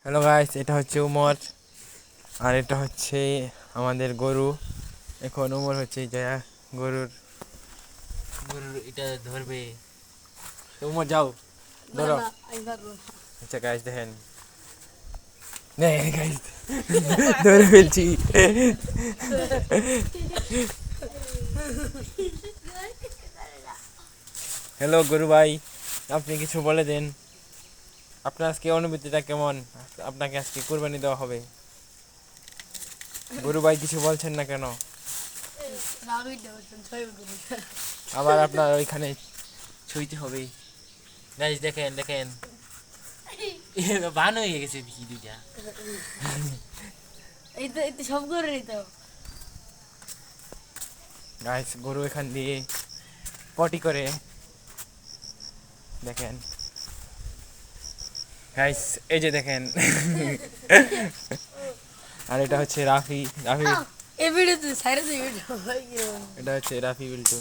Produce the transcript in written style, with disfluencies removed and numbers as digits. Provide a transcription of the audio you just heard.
Hello guys, এটা হচ্ছে উমর আর এটা হচ্ছে আমাদের গরু। এখন উমর হচ্ছে যে গরুর গরুর এটা ধরবে। তো উমর যাও, ধরো। আচ্ছা গাইস দেখেন, গাইস ধরে ফেলছি। হ্যালো গরু ভাই, আপনি কিছু বলে দেন। আপনার আজকে অনুভূতিটা কেমন? আপনাকে আজকে কুরবানি দেওয়া হবে। গরু ভাই কিছু বলছেন না কেন? আবার আপনার ওইখানে ছুঁইতে হবে। গাইস দেখেন দেখেন, বান হয়ে গেছে দেখি দুইটা। এই তো সব করে তো গাইস গরু এখান দিয়ে পটি করে দেখেন। গাইস এই যে দেখেন। আর এটা হচ্ছে রাফি রাফি এই ভিডিওতে সাইরে ভিডিও এটা হচ্ছে রাফি বিল্টু।